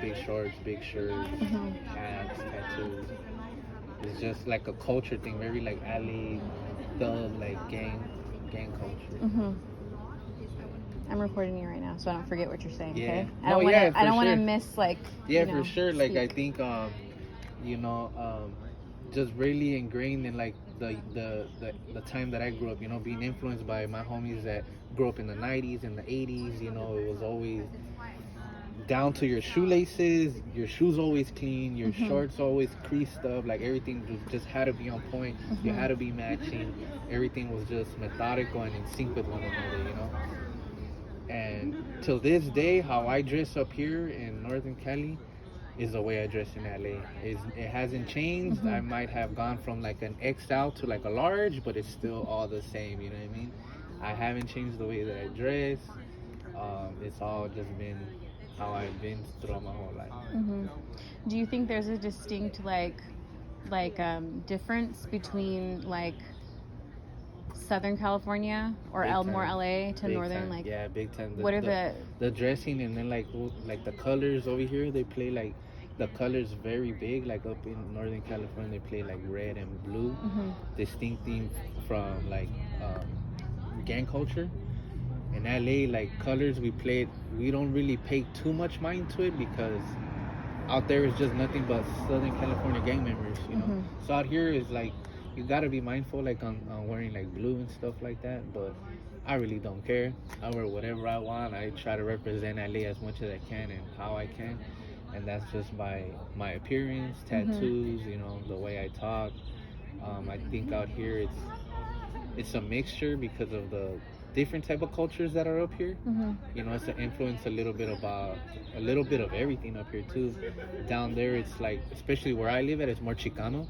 big shorts, big shirts, hats, tattoos. It's just like a culture thing, very like alley, thug, like gang culture. I'm recording you right now, so I don't forget what you're saying. Yeah. Okay. No, yeah, for I don't want to sure. miss like. Yeah, you know, for sure. Like I speak. think, you know, just really ingrained in like the time that I grew up. You know, being influenced by my homies that grew up in the '90s and the '80s. You know, it was always down to your shoelaces, your shoes always clean, your shorts always creased up. Like everything just had to be on point. You had to be matching. Everything was just methodical and in sync with one another. You know. And till this day, how I dress up here in Northern Cali is the way I dress in LA. It hasn't changed. I might have gone from like an XL to like a large, but it's still all the same. You know what I mean? I haven't changed the way that I dress. It's all just been how I've been throughout my whole life. Do you think there's a distinct difference between like Southern California or more LA to Big Northern? time. Like, Yeah, big time. what are the dressing, and then like the colors over here, they play like the colors very big. Like up in Northern California, they play like red and blue, distinctive from like gang culture. In LA, like colors, we don't really pay too much mind to it because out there is just nothing but Southern California gang members, you know. So out here is like you gotta be mindful like on wearing like blue and stuff like that, but I really don't care. I wear whatever I want. I try to represent LA as much as I can and how I can, and that's just by my appearance, tattoos, you know, the way I talk. I think out here it's a mixture because of the different type of cultures that are up here. You know, it's an influence a little bit of everything up here too. Down there, it's like, especially where I live at, it's more Chicano.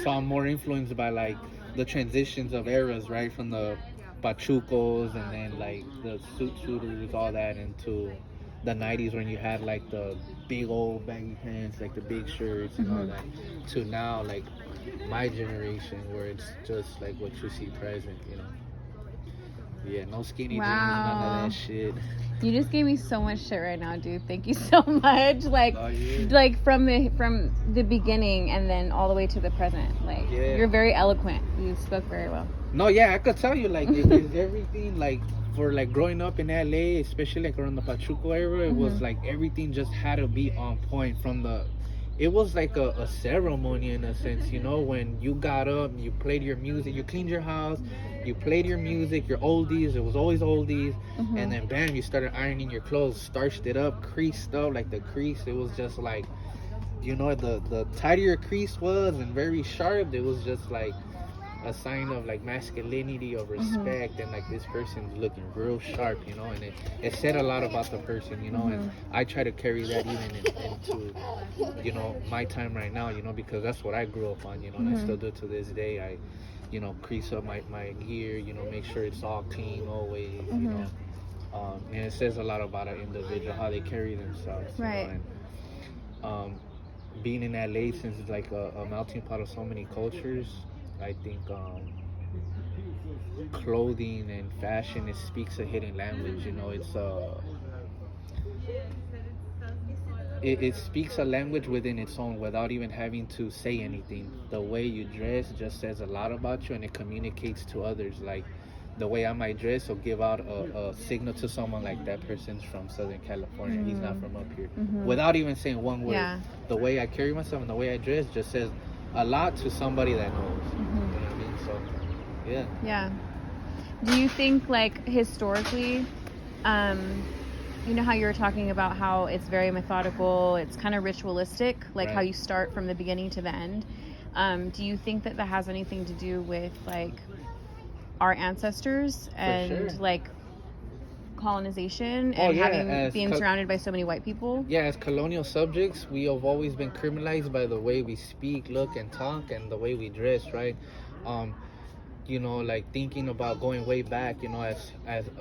So I'm more influenced by like the transitions of eras, right? From the Pachucos and then like the suiters, all that, into the '90s when you had like the big old baggy pants, like the big shirts and all that, to now like my generation where it's just like what you see present, you know. Yeah, no skinny jeans, none of that shit. You just gave me so much shit right now, dude. Thank you so much. Like, Oh, yeah. like from the beginning and then all the way to the present. Like, you're very eloquent. You spoke very well. No, yeah, I could tell you, like, it's everything, like, for, like, growing up in LA, especially, like, around the Pachuco era, it was, like, everything just had to be on point from the... It was like a ceremony in a sense, you know, when you got up, you played your music, you cleaned your house, you played your music, your oldies, it was always oldies, and then bam, you started ironing your clothes, starched it up, creased up, like the crease, it was just like, you know, the tighter your crease was and very sharp, it was just like a sign of like masculinity, of respect, and like this person's looking real sharp, you know, and it said a lot about the person, you know, and I try to carry that even into, you know, my time right now, you know, because that's what I grew up on, you know, and I still do to this day. I, you know, crease up my gear, you know, make sure it's all clean always, you know, and it says a lot about an individual, how they carry themselves, right? You know, and being in LA, since it's like a melting pot of so many cultures, I think clothing and fashion, it speaks a hidden language, you know. It speaks a language within its own without even having to say anything. The way you dress just says a lot about you, and it communicates to others. Like the way I might dress will give out a signal to someone, like that person's from Southern California, he's not from up here, without even saying one word. The way I carry myself and the way I dress just says a lot to somebody that knows. You know what I mean? So, yeah. Do you think, like, historically, you know how you were talking about how it's very methodical, it's kind of ritualistic, like how you start from the beginning to the end. Do you think that has anything to do with, like, our ancestors and, like, colonization and being surrounded by so many white people? Yeah, as colonial subjects, we have always been criminalized by the way we speak, look, and talk, and the way we dress, right? You know, like thinking about going way back, you know, as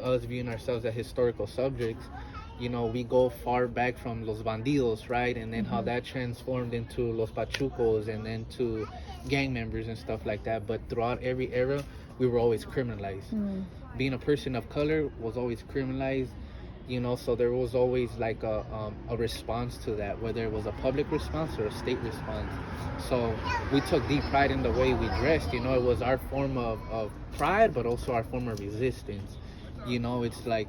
us viewing ourselves as historical subjects, you know, we go far back from Los Bandidos, right? And then how that transformed into Los Pachucos and then to gang members and stuff like that. But throughout every era, we were always criminalized. Being a person of color was always criminalized. you know, so there was always like a response to that, whether it was a public response or a state response. So we took deep pride in the way we dressed, you know. It was our form of pride, but also our form of resistance, you know. It's like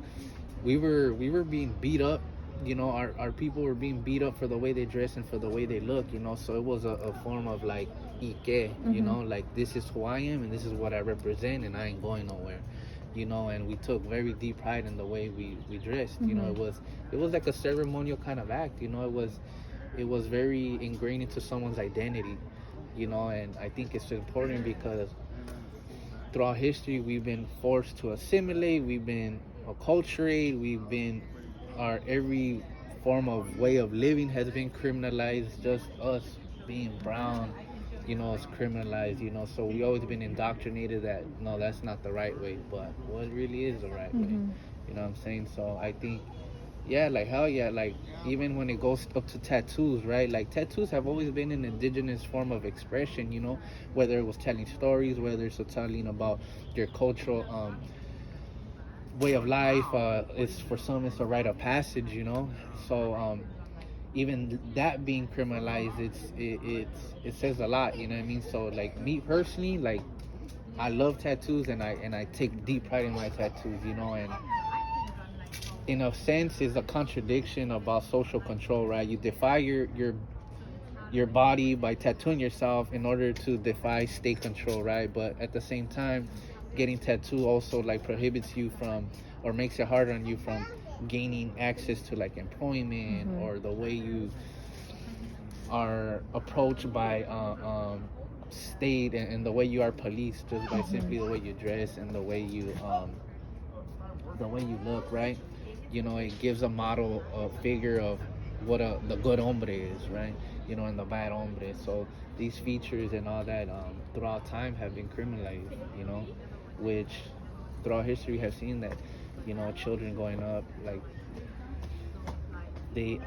we were being beat up, you know. Our people were being beat up for the way they dress and for the way they look, you know. So it was a form of like Ike, you know, like this is who I am and this is what I represent and I ain't going nowhere, you know. And we took very deep pride in the way we dressed, you know. It was like a ceremonial kind of act, you know. It was very ingrained into someone's identity, you know. And I think it's important because throughout history we've been forced to assimilate, we've been acculturate, we've been, our every form of way of living has been criminalized. Just us being brown, you know, is criminalized, you know. So we always been indoctrinated that no, that's not the right way, but what really is the right way, you know what I'm saying? So I think, yeah, like hell yeah, like even when it goes up to tattoos, right? Like tattoos have always been an indigenous form of expression, you know, whether it was telling stories, whether it's telling about your cultural way of life. It's for some, it's a rite of passage, you know. So even that being criminalized, it says a lot, you know what I mean? So like me personally, like I love tattoos and I take deep pride in my tattoos, you know. And in a sense is a contradiction about social control, right? You defy your body by tattooing yourself in order to defy state control, right? But at the same time, getting tattoo also like prohibits you from, or makes it harder on you from gaining access to like employment, or the way you are approached by state, and the way you are policed just by simply the way you dress and the way you look, right? You know, it gives a model, a figure of what the good hombre is, right? You know, and the bad hombre. So these features and all that throughout time have been criminalized, you know, which throughout history have seen that, you know, children growing up, like they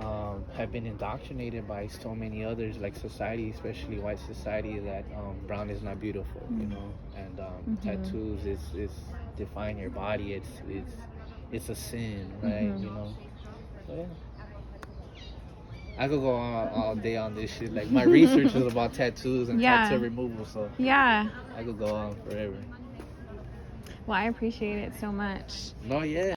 have been indoctrinated by so many others, like society, especially white society, that brown is not beautiful, you know. And tattoos is define your body. It's a sin, right? You know. So yeah, I could go on all day on this shit. Like my research is about tattoos and tattoo removal, so Yeah. I could go on forever. Well, I appreciate it so much. No, yeah.